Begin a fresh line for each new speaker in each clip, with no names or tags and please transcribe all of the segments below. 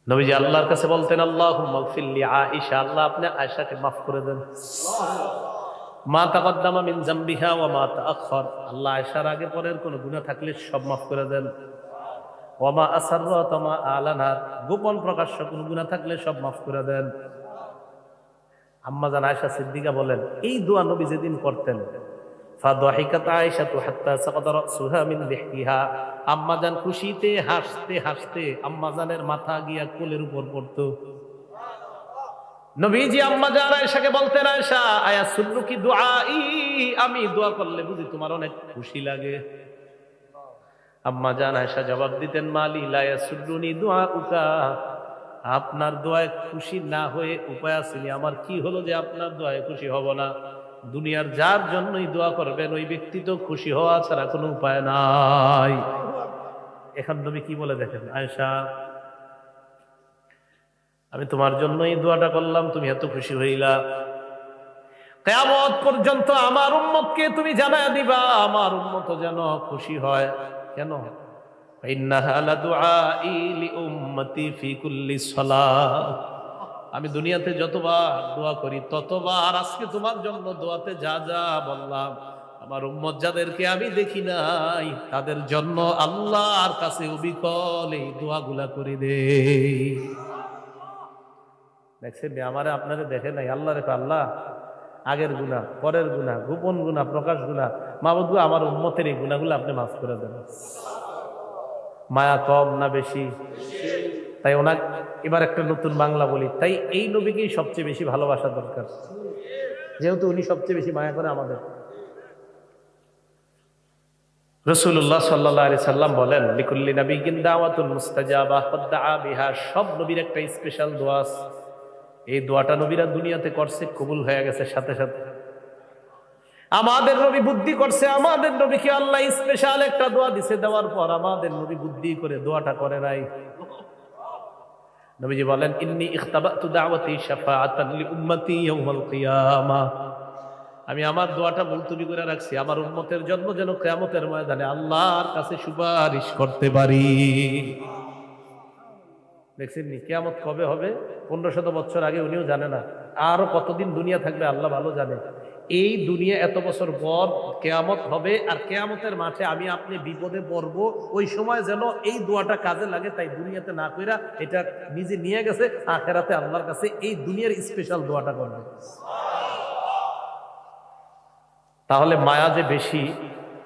নবীজি আল্লাহর কাছে বলতেন, আল্লাহুম্মা গফিরলি আয়েশা, আল্লাহ আপনি আয়েশাকে মাফ করে দেন। মা তাকদ্দামা মিন যামবিহা ওয়া মা তাআখার, আল্লাহ আয়েশার আগে পরের কোনো গুনাহ থাকলে সব মাফ করে দেন। ওয়া মা আসাররাত ওয়া মা আলানাত, গোপন প্রকাশ্য কোনো গুনাহ থাকলে সব মাফ করে দেন। আম্মা জান আয়েশা সিদ্দিকা বলেন, এই দোয়া নবী যেদিন করতেন, ফাদাহিকাত আয়েশাতু হাত্তা সাকাতা রাসুহা মিন লিহতিহা, আম্মা জান খুশিতে হাসতে হাসতে আম্মা জানের মাথা গিয়া কোলের উপর পড়তো। নবীজি আম্মা জান আয়েশাকে বলতেন, আয়েশা আয়া সুন্নুকি দুআই, আমি দোয়া করলে বুঝি তোমার অনেক খুশি লাগে? আম্মা জান আয়েশা জবাব দিতেন, মালি লা ইয়াসুররুনি দুআউকা, আপনার দোয়ায় খুশি না হয়ে উপায় আসেনি, আমার কি হলো যে আপনার দোয়ায় খুশি হব না? দুনিয়ার যার জন্যই দোয়া করবেন ওই ব্যক্তি তো খুশি হওয়া ছাড়া কোনো উপায় নাই। এখন নবী কি বলে দেখেন, আয়েশা আমি তোমার জন্যই দোয়াটা করলাম, তুমি এত খুশি হইলা, কিয়ামত পর্যন্ত আমার উম্মতকে তুমি জানায়া দিবা, আমার উম্মত যেন খুশি হয়। কেন? ইন্নাহা লাদুআই লিউম্মতি ফি কুল্লি সালাত, আমি দুনিয়াতে যতবার দোয়া করি ততবার আজকে তোমার জন্য দোয়াতে যা যা বললাম, আমার উম্মত যাদেরকে আমি দেখি নাই তাদের জন্য আল্লাহর কাছে অবিকল এই দোয়াগুলা করে দে। দেখছেন আমারে আপনারে দেখে নাই, আল্লাহ রেখো, আল্লাহ আগের গুনাহ, পরের গুনাহ, গোপন গুনাহ, প্রকাশ গুনাহ, মাবুদ গো আমার উম্মতের এই গুনাহগুলো আপনি মাফ করে দেন। মায়া কম না বেশি? তাই ওনার এবার একটা নতুন বাংলা বলি, তাই এই নবীকেই সবচেয়ে বেশি ভালোবাসা দরকার, যেহেতু উনি সবচেয়ে বেশি মায়া করে আমাদের। রাসূলুল্লাহ সাল্লাল্লাহু আলাইহি সাল্লাম বলেন, লিকুল্লি নাবিয়্যিন দাওয়াতুন মুস্তাজাবা কদ দাআ বিহা, সব নবীর একটা স্পেশাল দোয়া আছে, এই দোয়াটা নবীরা দুনিয়াতে করছে, কবুল হয়ে গেছে সাথে সাথে। আমাদের নবী বুদ্ধি করছে, আমাদের নবীকে আল্লাহ স্পেশাল একটা দোয়া দিছে, দেওয়ার পর আমাদের নবী বুদ্ধি করে দোয়াটা করে নাই। নবীজি বলেন, ইন্নী ইখতাবাতু দাওয়াতি শাফাআতান লিউম্মতি ইয়াউমাল কিয়ামাহ, আমি আমার দোয়াটা মুলতবি করে রাখছি আমার উম্মতের জন্য, যেন কিয়ামতের ময়দানে আল্লাহর কাছে সুপারিশ করতে পারি। দেখছেন নি কিয়ামত কবে হবে? 1500 বছর আগে উনিও জানে না, আরো কতদিন দুনিয়া থাকবে আল্লাহ ভালো জানে। এই দুনিয়া এত বছর পর কিয়ামত হবে, আর কিয়ামতের মাঠে আমি আপনি বিপদে পড়বো, ওই সময় যেন এই দোয়াটা কাজে লাগে, তাই দুনিয়াতে না কইরা এটা নিজে নিয়ে গেছে আখিরাতে আল্লাহর কাছে এই দুনিয়ার স্পেশাল দোয়াটা করবে। তাহলে মায়া যে বেশি,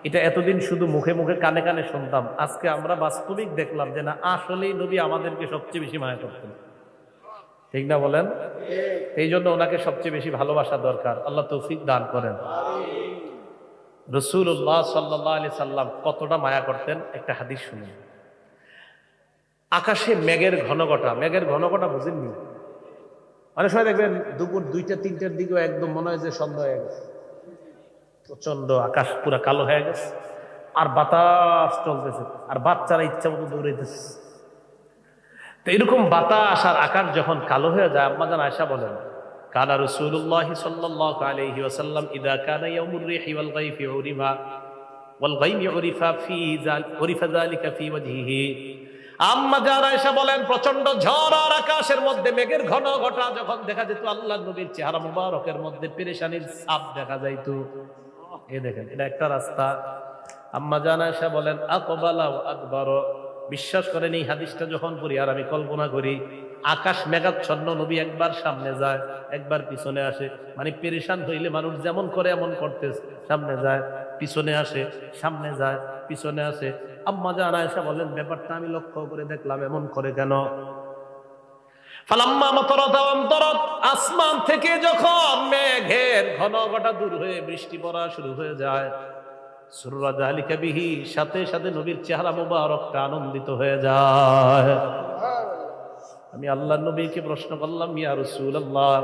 এটা এতদিন শুধু মুখে মুখে কানে কানে শুনতাম, আজকে আমরা বাস্তবিক দেখলাম যে না, আসলেই নবী আমাদেরকে সবচেয়ে বেশি মায়া করতেন, ঠিক না বলেন? এই জন্য ওনাকে সবচেয়ে বেশি ভালোবাসা দরকার, আল্লাহ তৌফিক দান করেন। রাসূলুল্লাহ সাল্লাল্লাহু আলাইহি সাল্লাম কতটা মায়া করতেন একটা হাদিস শুনুন। আকাশে মেঘের ঘনঘটা, মেঘের ঘনঘটা বুঝেননি? অনেক সময় দেখবেন দুপুর 2টা-3টার দিকেও একদম মনে হয় যে সন্ধ্যা হয়ে গেছে, প্রচন্ড আকাশ পুরা কালো হয়ে গেছে, আর বাতাস চলতেছে, আর বাচ্চারা ইচ্ছা মতো দৌড়াইতেছে। তো এরকম বাতাস আর আকাশ যখন কালো হয়ে যায়, আম্মা জান আয়েশা বলেন, কানা রাসূলুল্লাহ সাল্লাল্লাহু আলাইহি ওয়াসাল্লাম ইযা কানা ইয়াউমুর রিহি ওয়াল গায়ফি উরিফা ওয়াল গায়মি উরিফা যালিকা ফি ওয়াজহিহি। আম্মা জান আয়েশা বলেন, প্রচন্ড ঝড় আর আকাশের মধ্যে মেঘের ঘন ঘটা যখন দেখা যেত, আল্লাহর নবীর চেহারা মুবারকের মধ্যে পেরেশানির ছাপ দেখা যাইতো। এই দেখেন, এটা একটা রাস্তা। আম্মা জান আয়েশা বলেন, আকবালা ওয়া আদবারা, বিশ্বাস করেন এই হাদিসটা যখন পড়ি আর আমি কল্পনা করি, আকাশ মেঘাচ্ছন্ন, নবী একবার সামনে যায় একবার পিছনে আসে, মানে পেরেশান হইলে মানুষ যেমন করে এমন করতে, সামনে যায় পিছনে আসে, সামনে যায় পিছনে আসে। আম্মা জান আয়েশা বলেন, ব্যাপারটা আমি লক্ষ্য করে দেখলাম, এমন করে কেন? ফালাম্মা মাতারাত আমতারাত, আসমান থেকে যখন মেঘের ঘনঘটা দূর হয়ে বৃষ্টি পড়া শুরু হয়ে যায়, সুররা যালিকা বিহি, সাথে সাথে নবীর চেহারা মুবারকটা আনন্দিত হয়ে যায়। আমি আল্লাহর নবীকে প্রশ্ন করলাম, ইয়া রাসূলুল্লাহ,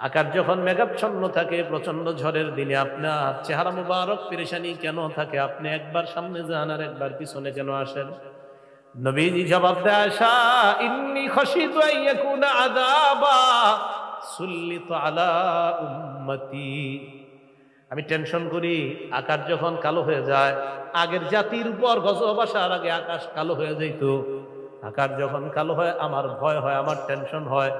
আকাশ যখন মেঘাচ্ছন্ন থাকে প্রচন্ড ঝড়ের দিনে আপনার চেহারা মুবারক পেরেশানি কেন থাকে? আপনি একবার সামনে যান আর একবার পিছনে কেন আসেন? নবীজি জবাব দেয়, আয়েশা, ইন্নী খাশিতু আন ইয়াকুনা আযাবা সুল্লিত আলা উম্মতি, আমি টেনশন করি আকাশ যখন কালো হয়ে যায়, আগের জাতির উপর গজব আসার আগে আকাশ কালো হয়ে যাইত, আকাশ যখন কালো হয় আমার ভয় হয়, আমার টেনশন হয়,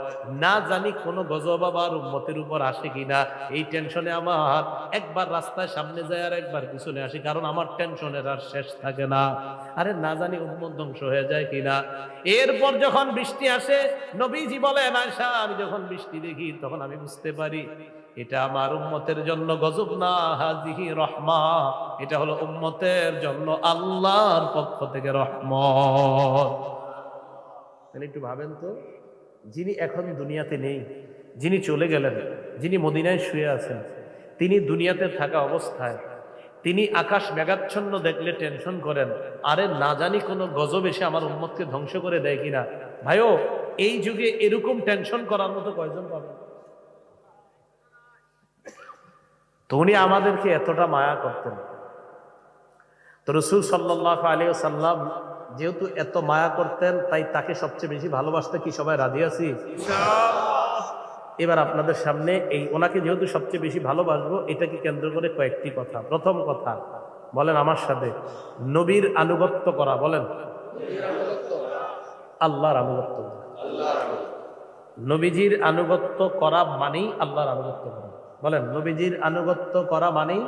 না জানি কোনো গজব আবার উম্মতের উপর আসে কিনা। এই টেনশনে আমার একবার রাস্তায় সামনে যায় আর একবার পিছনে আসি, কারণ আমার টেনশনের আর শেষ থাকে না। আরে না জানি উম্মত ধ্বংস হয়ে যায় কিনা। এরপর যখন বৃষ্টি আসে, নবীজি বলেন আয়েশা, আমি যখন বৃষ্টি দেখি তখন আমি বুঝতে পারি এটা আমার উম্মতের জন্য গজব না, হাজিহি রহমা, এটা হলো উম্মতের জন্য আল্লাহর পক্ষ থেকে রহমত। তাহলে একটু ভাবেন তো, যিনি এখন দুনিয়াতে নেই, যিনি চলে গেলেন, যিনি মদিনায় শুয়ে আছেন, তিনি দুনিয়াতে থাকা অবস্থায় তিনি আকাশ মেঘাচ্ছন্ন দেখলে টেনশন করেন, আরে না জানি কোনো গজব এসে আমার উম্মতকে ধ্বংস করে দেয় কিনা। ভাইও, এই যুগে এরকম টেনশন করার মতো কয়জন পাবেন? তো উনি আমাদেরকে এতটা মায়া করতেন। তো রাসূল সাল্লাল্লাহু আলাইহি ওয়াসাল্লাম যেহেতু এত মায়া করতেন, তাই তাকে সবচেয়ে বেশি ভালোবাসতে কি সবাই রাজি আছি? এবার আপনাদের সামনে এই ওনাকে যেহেতু সবচেয়ে বেশি ভালোবাসবো, এটাকে কেন্দ্র করে কয়েকটি কথা। প্রথম কথা বলেন আমার সাথে, নবীর আনুগত্য করা। বলেন আল্লাহর আনুগত্য। নবীজির আনুগত্য করা মানেই আল্লাহর আনুগত্য করা। বলেন নবীজির আনুগত্য করা মানেই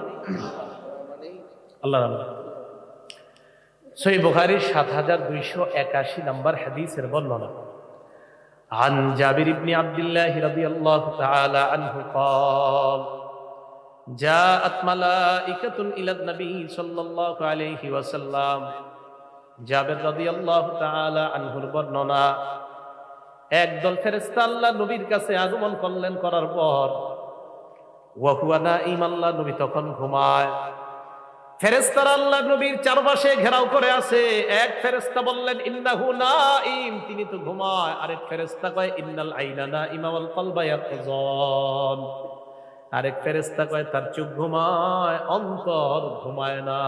আল্লাহর আনুগত্য। সহিহ বুখারীর ৭২৮১ নম্বর হাদিসের বর্ণনা। عن جابر بن عبد الله رضي الله تعالى عنه قال جاءت ملائكة إلى النبي صلى الله عليه وسلم। জাবের রাদিয়াল্লাহু তাআলা আনহুর বর্ণনা, একদল ফেরেশতা আল্লাহ নবীর কাছে আগমন করলেন, করার পর ওয়া হুয়া নাঈম, আল্লাহ নবী তখন ঘুমায়। ফেরেশতারা আল্লাহ নবীর চারপাশে ঘেরাও করে আছে। এক ফেরেশতা বললেন ইন্নাহু নাঈম, তিনি তো ঘুমায়। আরেক ফেরেশতা কয় ইন্নাল আইনা নাঈমা ওয়াল কলবা ইয়াকযান। আরেক ফেরেশতা কয় তার চোখ ঘুমায়, অন্তর ঘুমায় না।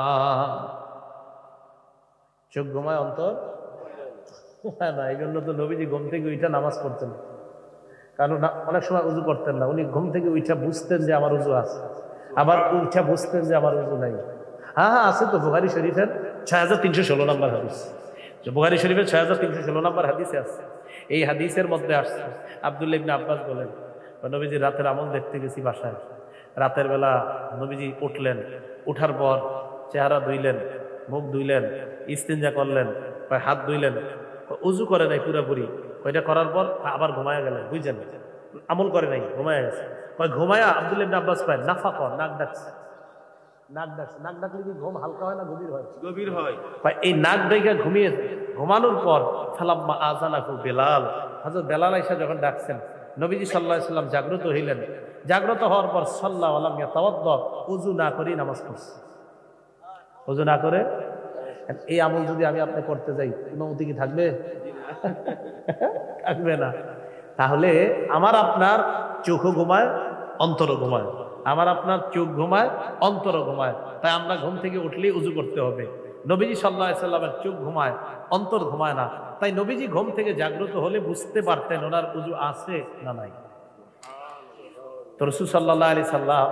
চোখ ঘুমায়, অন্তর ঘুমায় না। এই জন্য তো নবীজি ঘুম থেকে উঠে নামাজ পড়তেন, কারণ অনেক সময় উযু করতেন না। উনি ঘুম থেকে উঠে বুঝতেন যে আমার উযু আছে, আবার উঠে বুঝতেন যে আমার উযু নাই। হ্যাঁ আছে তো, বুখারী শরীফের ৬৩১৬ নম্বর হাদিস। বুখারী শরীফের ৬৩১৬ নম্বর হাদিসে আছে। এই হাদিসের মধ্যে আসছে, আব্দুল্লাহ ইবনে আব্বাস বলেন, নবীজি রাতের আমল দেখতে গেছি বাসায়। রাতের বেলা নবীজি উঠলেন, উঠার পর চেহারা ধুইলেন, মুখ ধুইলেন, ইস্তিনজা করলেন, হাত ধুইলেন, উযু করে নাই পুরোপুরি। ওইটা করার পর আবার ঘুমায়া গেলেন। বুঝছেন, আমল করে নাই, ঘুমায়া গেছে। ঘুমায়া আব্দুল্লাহ ইবনে আব্বাস পায় নাফাক, নাক ডাকছে। নাক ডাকছে, নাক ডাকলে কি ঘুম হালকা হয় না গভীর হয়? গভীর হয়। এই নাক ডাইকা ঘুমিয়েছে। ঘুমানোর পর ফালাম্মা আযানাহু বেলাল, হযরত বেলাল আয়েশা যখন ডাকছেন, নবীজি সাল্লাল্লাহু আলাইহি ওয়াসাল্লাম জাগ্রত হইলেন। জাগ্রত হওয়ার পর সাল্লাল্লাহু আলাইহি ওয়া ইয়াতাওয়াদ্দা, ওযু না করে নামাজ পড়ছে। ওযু না করে। এই আমল যদি আমি আপনি করতে যাই, অনুমতি কি থাকবে? থাকবে না। তাহলে আমার আপনার চোখও ঘুমায়, অন্তরও ঘুমায়। আমার আপনার চোখ ঘুমায়, অন্তরও ঘুমায়। তাই আমরা ঘুম থেকে উঠলেই উযু করতে হবে। নবীজি সাল্লাল্লাহু আলাইহি ওয়াসাল্লামের চোখ ঘুমায়, অন্তর ঘুমায় না। তাই নবীজি ঘুম থেকে জাগ্রত হলে বুঝতে পারতেন ওনার উযু আছে না নাই। তো রাসূল সাল্লাল্লাহু আলাইহি সাল্লাম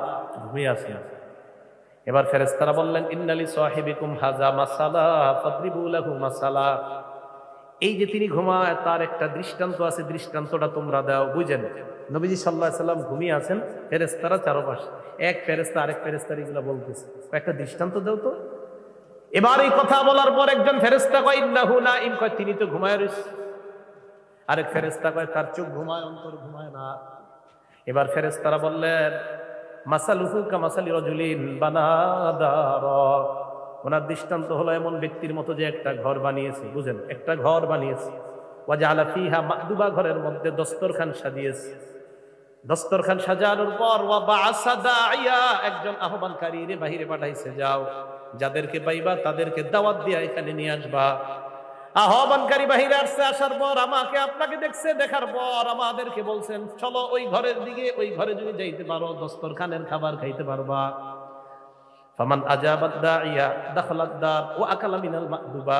ঘুমিয়ে আছেন। এবার ফেরেশতারা বললেন ইন্নালি সাহিবিকুম হাযা মাসালা ফাদরিবু লাহু মাসালা। এই যে তিনি ঘুমায় তার একটা দৃষ্টান্ত আছে, দৃষ্টান্তটা তোমরা দাও। বুঝেন, নবীজি সাল্লাল্লাহু আলাইহি সাল্লাম ঘুমিয়ে আছেন, ফেরেশতারা চারপাশে, এক ফেরেশতা আরেক ফেরেশতার এগুলো বলতেছে, একটা দৃষ্টান্ত দাও তো। এবার এই কথা বলার পর একজন ফেরেশতা কয় ইন্নাহু নাঈম, কয় তিনি তো ঘুমায় রয়েছে। আরেক ফেরেশতা কয় তার চোখ ঘুমায়, অন্তর ঘুমায় না। এবার ফেরেশতারা বললেন মাসালুহু কামাসালি রাজুলিন বানা দারা, ওনার দৃষ্টান্ত হলো এমন ব্যক্তির মতো যে একটা ঘর বানিয়েছে। বুঝেন, একটা ঘর বানিয়েছে। ওয়া জাআলা ফিহা মাদুবা, ঘরের মধ্যে দস্তরখান সাজিয়েছে। দস্তরখান সাজানোর পর ওয়া বাআসা দাইয়া, একজন আহ্বানকারীরে বাহিরে পাঠাইছে, যাও যাদেরকে পাইবা তাদেরকে দাওয়াত দিয়া এখানে নিয়ে আসবা। আহ্বানকারী বাহিরে আসছে, আসার পর আমাকে আপনাকে দেখছে, দেখার পর আমাদেরকে বলছেন চলো ওই ঘরের দিকে, ওই ঘরে যদি যাইতে পারো দস্তরখানের খাবার খাইতে পারবা। ফামান আজাবাদ দাইয়া দাখালাদ দার ওয়া আকালা মিনাল মাদুবা,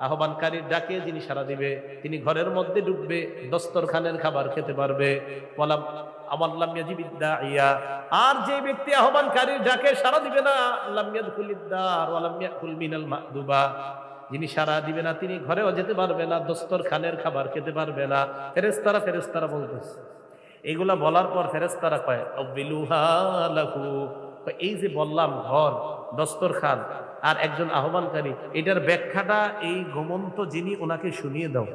আহ্বানকারীর ডাকে যিনি সাড়া দিবে তিনি ঘরের মধ্যে ঢুকবে, দস্তরখানের খাবার খেতে পারবে। ওয়ালাম আমাল্লাম ইয়াজিবিদ দাইয়া, আর যে ব্যক্তি আহ্বানকারীর ডাকে সাড়া দিবে না, লাম ইয়াদখুলিদ দার ওয়ালাম ইয়াকুল মিনাল মাদুবা, যিনি সাড়া দিবে না তিনি ঘরেও যেতে পারবে না, দস্তরখানের খাবার খেতে পারবে না। ফেরেশতারা বলতেছে। এইগুলা বলার পর ফেরেশতারা কয় আবিলুহা লাহু, এই যে বললাম ঘর, দস্তরখান আর একজন আহ্বানকারী, এটার ব্যাখ্যাটা এই ঘুমন্ত যিনি ওনাকে শুনিয়ে দাও।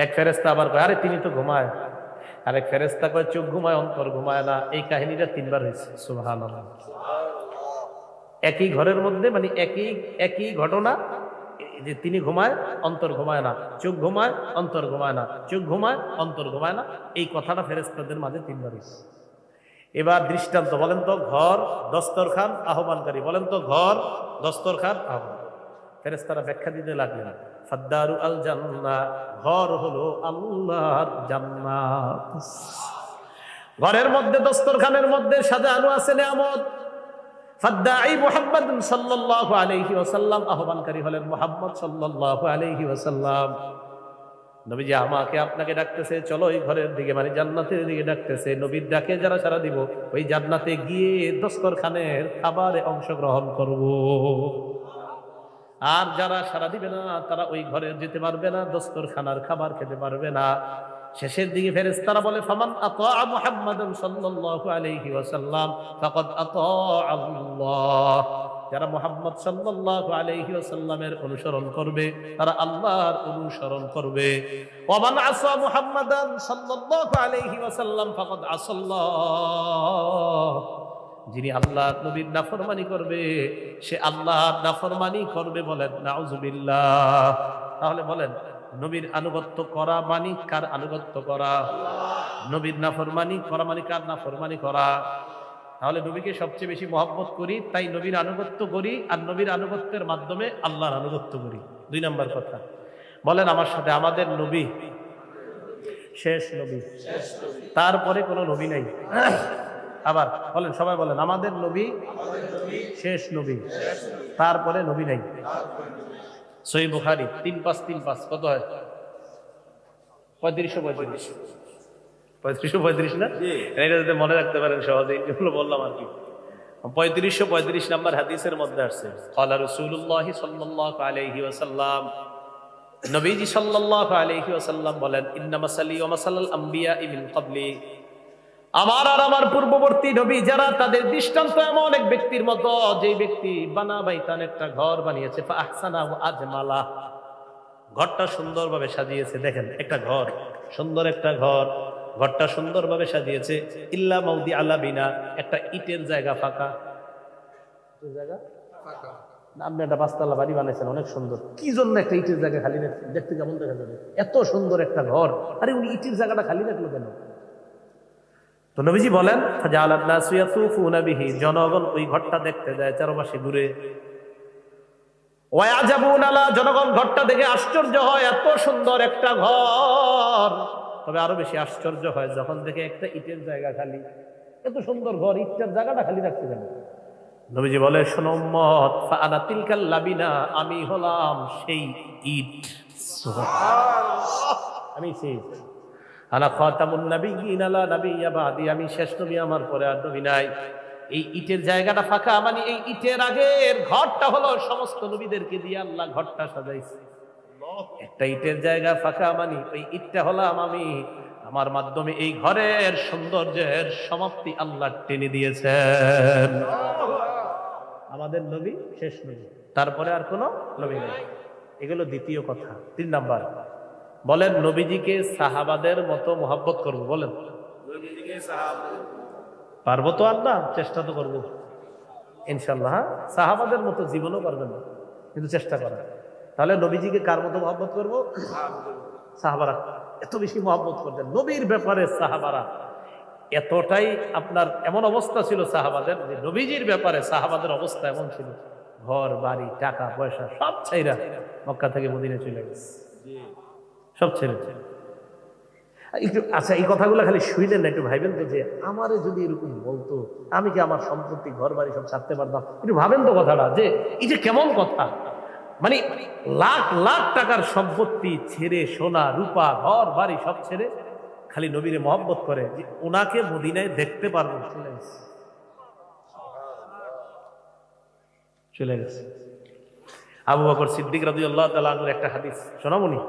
এক ফেরেশতা আবার কয় আরে তিনি তো ঘুমায়। আরেক ফেরেশতা কয় চোখ ঘুমায় অন্তর ঘুমায় না। এই কাহিনীটা 3 বার হয়েছে। সুবহানাল্লাহ। একই ঘরের মধ্যে, মানে একই ঘটনা, যে তিনি ঘুমায় অন্তর ঘুমায় না, চোখ ঘুমায় অন্তর ঘুমায় না, চোখ ঘুমায় অন্তর ঘুমায় না, এই কথাটা ফেরেশতাদের মাঝে 3 বার হয়েছে। এবার দৃষ্টান্ত বলেন তো, ঘর, দস্তরখান, আহ্বানকারী, বলেন তো ঘর, দস্তরখান, আহ্বান। ফেরেশতারা ব্যাখ্যা দিতে লাগলেন ফাদ্দারু আল জান্নাহ, ঘর হলো আল্লাহর জান্নাত। ঘরের মধ্যে, দস্তরখানের মধ্যে সাজানো আছে নিয়ামত। ফাদ্দাঈ মুহাম্মদ সাল্লাল্লাহু আলাইহি ওয়াসাল্লাম, আহ্বানকারী হলেন মুহাম্মদ সাল্লাল্লাহু আলাইহি ওয়াসাল্লাম। নবীজি আমাকে আপনাকে ডাকতেছে, চলো এই ঘরের দিকে, মানে জান্নাতের দিকে ডাকতেছে। নবীর ডাকে যারা সাড়া দিব, ওই জান্নাতে গিয়ে দস্তরখানের খাবারে অংশগ্রহণ করব। আর যারা সাড়া দিবে না তারা ওই ঘরে যেতে পারবে না, দস্তরখানার খাবার খেতে পারবে না। শেষের দিকে ফেরেশতারা বলে ফামান আতা মুহাম্মাদান সাল্লাল্লাহু আলাইহি ওয়াসাল্লাম ফাকাদ আতা আল্লাহ, যারা মুহাম্মদ সাল্লাল্লাহু আলাইহি ওয়াসাল্লামের অনুসরণ করবে তারা আল্লাহর অনুসরণ করবে। ওয়া মান আসা মুহাম্মাদান সাল্লাল্লাহু আলাইহি ওয়াসাল্লাম ফাকাদ আসাল্লাহ, যিনি আল্লাহর নবীর নাফরমানি করবে সে আল্লাহর নাফরমানি করবে। বলেন নাউজুবিল্লাহ। তাহলে বলেন নবীর আনুগত্য করা মানি কার আনুগত্য করা? নবীর নাফরমানি করা মানে কার নাফরমানি করা? তাহলে নবীকে সবচেয়ে বেশি মহব্বত করি, তাই নবীর আনুগত্য করি, আর নবীর আনুগত্যের মাধ্যমে আল্লাহর আনুগত্য করি। 2 নম্বর কথা বলেন আমার সাথে, আমাদের নবী শেষ নবী, তারপরে কোনো নবী নাই। আবার বলেন, সবাই বলেন, আমাদের নবী শেষ নবী, তারপরে নবী নাই। সহিহ বুখারী 3535 কত হয়? 3535 না? এটা যদি মনে রাখতে পারেন সহজে, এগুলো বললাম আর কি। 3535 নম্বর হাদিসের মধ্যে আসছে ক্বালা রাসূলুল্লাহ সাল্লাল্লাহু আলাইহি ওয়াসাল্লাম, নবীজি সাল্লাল্লাহু আলাইহি ওয়াসাল্লাম বলেন ইন্না মাসালি ওয়া মাসালাল আমবিয়া মিন ক্বাবলি, আমার আর আমার পূর্ববর্তী নবী যারা, তাদের দৃষ্টান্ত এমন এক ব্যক্তির মতো, যে ব্যক্তি বানা বাইতান একটা ঘর বানিয়েছে, ফা আহসানা ওয়া আজমালা, ঘরটা সুন্দরভাবে সাজিয়েছে। দেখেন একটা ঘর, সুন্দর একটা ঘর, ঘরটা সুন্দরভাবে সাজিয়েছে। ইল্লা মাউদি আলা বিনা, একটা ইটের জায়গা ফাঁকা। জায়গা ফাঁকা না, আপনি একটা 5 তলা বাড়ি বানাইছেন, অনেক সুন্দর, কি জন্য একটা ইটের জায়গা খালি রাখছেন? দেখতে কেমন দেখা যাবে? এত সুন্দর একটা ঘর, আরে উনি ইটের জায়গাটা খালি রাখলো কেন? তো নবীজি বলেন ফাজাআলান নাসু ইয়াতুফুনা বিহি, জনগণ ওই ঘরটা দেখতে যায়, চারপাশে ঘুরে। ওয়া ইয়াজাবুনা লা, জনগণ ঘরটা দেখে আশ্চর্য হয়, এত সুন্দর একটা ঘর। তবে আরো বেশি আশ্চর্য হয় যখন দেখে একটা ইটের জায়গা খালি। এত সুন্দর ঘর, ইটের জায়গাটা খালি রাখতে কেন? নবীজি বলে শোনো উম্মত, ফাআনা তিলকাল লাবিনা, আমি হলাম সেই ইট। সুবহানাল্লাহ, আমি সেই আনা খাতামুন নাবিয়্যিন লা নাবিয়্যা বাদি, আমি শেষ নবী, আমার পরে আর নবী নাই। এই ইটের জায়গাটা ফাঁকা, মানে এই ইটের আগের ঘরটা হলো সমস্ত নবীদেরকে দিয়ে আল্লাহ ঘরটা সাজাইছে। একটা ইটের জায়গা ফাঁকা, মানে ওই ইটটা হলাম আমি, আমার মাধ্যমে এই ঘরের সৌন্দর্যের সমাপ্তি আল্লাহ টেনে দিয়েছেন। আমাদের নবী শেষ নবী, তারপরে আর কোনো নবী নেই। এগুলো দ্বিতীয় কথা। 3 নাম্বার বলেন নবীজিকে সাহাবাদের মতো মহব্বত করব। বলেন পারবো তো? আল্লাহ চেষ্টা তো করবো ইনশাল্লাহ। সাহাবাদের মতো জীবনও পারবেন না, কিন্তু চেষ্টা করা। তাহলে নবীজিকে কার মতো মহব্বত করবো? সাহাবারা এত বেশি মহব্বত করতেন নবীর ব্যাপারে। সাহাবারা এতটাই, আপনার এমন অবস্থা ছিল সাহাবাদের, যে নবীজির ব্যাপারে সাহাবাদের অবস্থা এমন ছিল, ঘর বাড়ি টাকা পয়সা সব ছাইরা মক্কা থেকে মদিনায় চলে গেছে, সব ছেড়ে। একটু আচ্ছা, এই কথাগুলো খালি শুইলেন না, একটু ভাইবেন তো, যে আমারে যদি এরকম বলতো, আমি কি আমার সম্পত্তি ঘর বাড়ি সব ছাড়তে পারতাম? একটু ভাবেন তো কথাটা, যে এই যে কেমন কথা, মানে লাখ লাখ টাকার সম্পত্তি ছেড়ে, সোনা রূপা ঘর বাড়ি সব ছেড়ে খালি নবীরে মহব্বত করে, যে ওনাকে মদিনায় দেখতে পারবো, চলে গেছে। আবু বকর সিদ্দিক রাদিয়াল্লাহু তাআলা আনহুর একটা হাদিস শোনাবনি,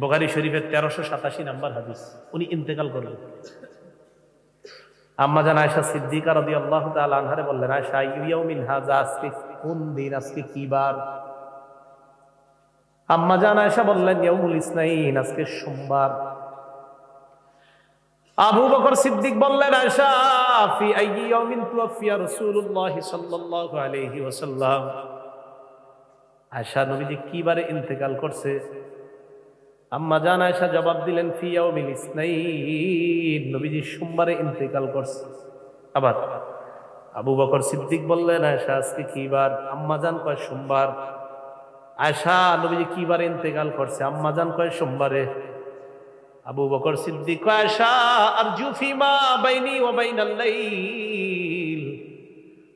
বুখারী শরীফের 1387 নম্বর হাদিস। উনি ইন্তেকাল করলেন। আম্মা জান আয়েশা সিদ্দিকা রাদিয়াল্লাহু তাআলা আনহারে বললেন, আয়েশা ইয়াউমিন হাযা, আজকে কোন দিন, আজকে কি বার? আম্মা জান আয়েশা বললেন ইয়াউমুল ইসনাইন, আজকে সোমবার। আবু বকর সিদ্দিক বললেন, আয়েশা ফি আইয়ি ইয়াউমিন তুওয়াফিয়া রাসূলুল্লাহ সাল্লাল্লাহু আলাইহি ওয়াসাল্লাম, আয়েশা নবীজি কি বারে ইন্তেকাল করছে? আম্মা জান আয়েশা জবাব দিলেন, ফি ইয়াউমিল ইসনাইন, নবীজি সোমবারে ইন্তেকাল করছে। আবার আবু বকর সিদ্দিক বললেন, আয়েশা আজকে কি বার? আম্মা জান কয় সোমবার। আয়েশা নবীজি কি বারে ইন্তেকাল করছে? আম্মা জান কয় সোমবারে। আবু বকর সিদ্দিক কয়, আয়েশা আরজু ফিমা বাইনি ওয়া বাইনাল লাইল,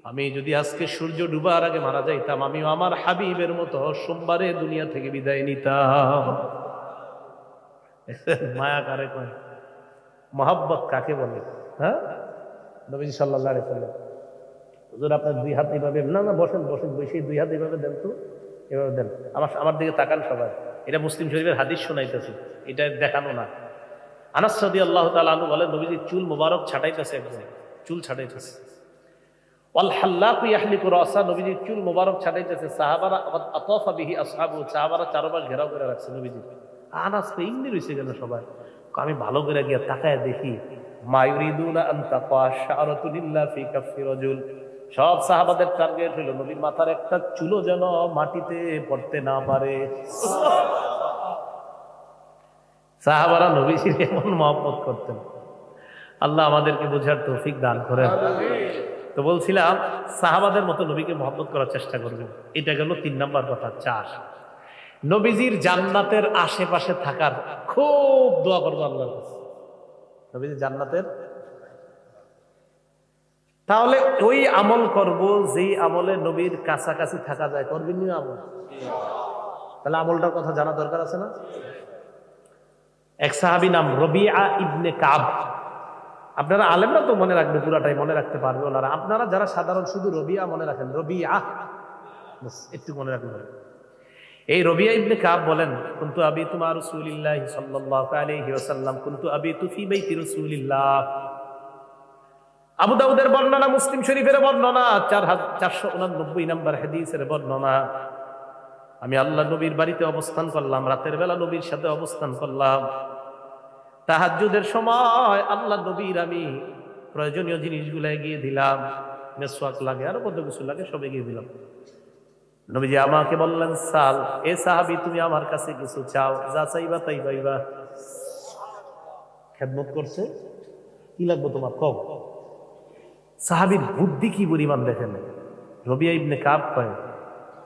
আমি যদি আজকে সূর্য ডুবার আগে মারা যাইতাম, আমিও আমার হাবিবের মতো সোমবারে দুনিয়া থেকে বিদায় নিতাম। মায়া কারে কয়, মহব্বত কাকে বলে? হ্যাঁ, নবী সাল্লাল্লাহু আলাইহি ওয়াসাল্লাম, হুজুর আপনার দুই হাত এইভাবে, না না বসেন বসেন, বসে দুই হাত এইভাবে দেন তো, এভাবে দেন। আমার দিকে তাকান সবাই, এটা মুসলিম শরীফের হাদিস শোনাইতেছে, এটা দেখানো না। আনাস রাদিয়াল্লাহু তাআলা আনহু বলেন, নবীজি চুল মোবারক ছাটাইতেছে, একজন চুল ছাটাইতেছে। ওয়াল হাল্লাকু ইয়াহলিকু রাসা, নবীজি চুল মোবারক ছাটাইতেছে। সাহাবারা আতাফা বিহি আসহাবু, সাহাবারা চারপাশ ঘেরাও করে রাখছে নবীজি। আনাস তো এমনি রইছে গেল সবাই। আমি ভালো করে গিয়ে তাকায় দেখি, মা ইউরিদুনা আন তাকা শাআরাতু লিল্লাহ ফি কাফি রাজুল, সব সাহাবাদের টার্গেট হলো নবীর মাথার একটা চুলও যেন মাটিতে পড়তে না পারে। সাহাবারা নবীজির এমন মহব্বত করতেন। আল্লাহ আমাদেরকে বোঝার তৌফিক দান করেন। তো বলছিলাম, সাহাবাদের মতো নবীকে মহব্বত করার চেষ্টা করবেন। এটা গেল 3 নাম্বার কথা। 4, নবীজির জান্নাতের আশেপাশে থাকার খুব দোয়া করবো আল্লাহর কাছে, নবীজির জান্নাতের। তাহলে ওই আমল করব যেই আমলে নবীর কাছাকাছি থাকা যায়, করবেন নি আমল? তাহলে আমলটার কথা জানা দরকার আছে না? এক সাহাবী নাম রবিআ ইবনে কাব, আপনারা আলেমরা তো মনে রাখবে, পুরাটাই মনে রাখতে পারবে ওনারা। আপনারা যারা সাধারণ শুধু রবিআ মনে রাখেন, রবিআ একটু মনে রাখবেন। এই রবিআ ইবনে কাব বলেন, কুনতু আবিতু মা রাসূলিল্লাহি সাল্লাল্লাহু আলাইহি ওয়াসাল্লাম, কুনতু আবিতু ফি বাইতি রাসূলিল্লাহ। আবু দাউদের বর্ণনা, মুসলিম শরীফের বর্ণনা, 4489 নম্বর হাদিসের বর্ণনা। আমি আল্লাহ নবীর বাড়িতে অবস্থান করলাম, রাতের বেলা নবীর সাথে অবস্থান করলাম। তাহাজ্জুদের সময় আল্লাহ নবীর আমি প্রয়োজনীয় জিনিসগুলো এগিয়ে দিলাম, মেসওয়াক লাগে, আরো কত কিছু লাগে, সব এগিয়ে দিলাম। নবীজি আমাকে বললেন, সাল, এ সাহাবী তুমি আমার কাছে কিছু চাও, যা চাইবা তাই পাইবা। খেদমত করছে, কি লাগবে তোমার কও। সাহাবীর বুদ্ধি কি পরিমাণ দেখেন। রবিআ ইবনে কাব কয়,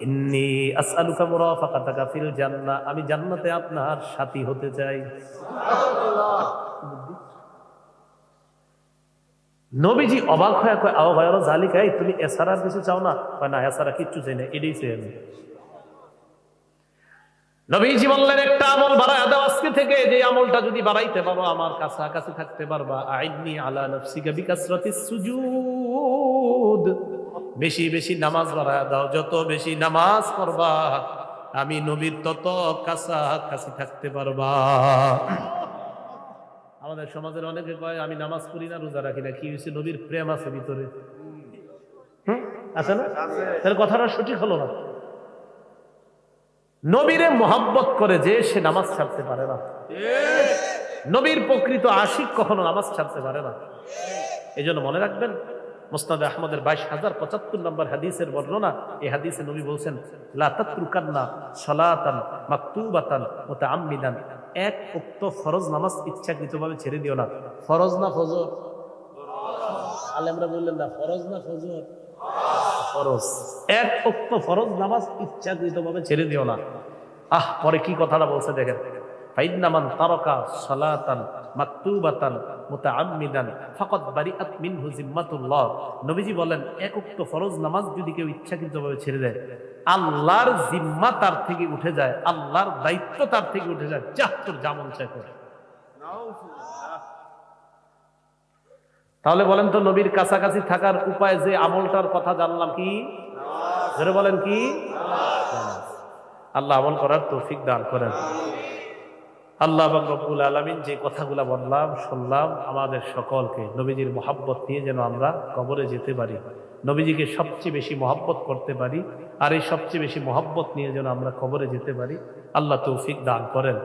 ইন্নী আসআলুকা মুরাফাকাতাকা ফিল জান্নাহ, আমি জান্নাতে আপনার সাথী হতে চাই। সুবহানাল্লাহ। নবীজি অবাক হয়ে কয়, আও গায়রা যালিকা, তুমি এছাড়া কিছু চাও না? কয় না, এছাড়া কিচ্ছু চাই না, এটাই চাই আমি। নবীজি বললেন, একটা আমল বাড়ায় দাও আজকে থেকে, যে আমলটা যদি বাড়াইতে পারো আমার কাছাকাছি থাকতে পারবা। আইনি আলা নাফসিকা বিকাসরাতিস সুজুদ, বেশি বেশি নামাজ বাড়ায় দাও, যত বেশি নামাজ পড়বা আমি নবীর তত কাছাকাছি থাকতে পারবা। আমাদের সমাজের অনেকে কয়, আমি নামাজ পড়ি না, রোজা রাখি না, কি হয়েছে? নবীর প্রেম আছে ভিতরে, আছে না? তাহলে কথাটা সঠিক হলো না। নবীরে মহব্বত করে যে, সে নামাজ ছাড়তে পারে না। নবীর প্রকৃত আশিক কখনো নামাজ ছাড়তে পারে না। এই জন্য মনে রাখবেন, মুসনাদে আহমদের 22075 নম্বর হাদিসের বর্ণনা। এই হাদিসে নবী বলছেন, লা তাতরুকান্না সালাতান মাকতুবাতান মুতাআম্মিদান, এক উক্ত ফরজ নামাজ ইচ্ছাকৃতভাবে ছেড়ে দিও না। ফরজ না ফজর? আলেমরা বললেন না, ফরজ না ফজর? ফরজ। এক উক্ত ফরজ নামাজ ইচ্ছাকৃতভাবে ছেড়ে দিও না। পরে কি কথাটা বলছে দেখেন, ফাইন্না মান তারাকা সালাতান মাকতুবাতান মুতাআম্মিদান ফাকাদ বারিআত মিনহু জিম্মাতুল্লাহ। নবীজি বলেন, এক উক্ত ফরজ নামাজ যদি কেউ ইচ্ছাকৃতভাবে ছেড়ে দেয়, আল্লাহর জিম্মা তার থেকে উঠে যায়, আল্লাহর দায়িত্ব তার থেকে উঠে যায়। যা তোর যেমন চাই করে। তাহলে বলেন তো, নবীর কাছাকাছি থাকার উপায় যে আমলটার কথা জানলাম, কি? বলেন কি? আল্লাহ আমল করার তৌফিক দান করেন। আল্লাহ এবং রব্বুল আলামিন যে কথাগুলো বললাম শুনলাম, আমাদের সকলকে নবীজির মহাব্বত নিয়ে যেন আমরা কবরে যেতে পারি, নবীজিকে সবচেয়ে বেশি মহাব্বত করতে পারি, আর এই সবচেয়ে বেশি মহাব্বত নিয়ে যেন আমরা কবরে যেতে পারি। আল্লাহ তৌফিক দান করেন।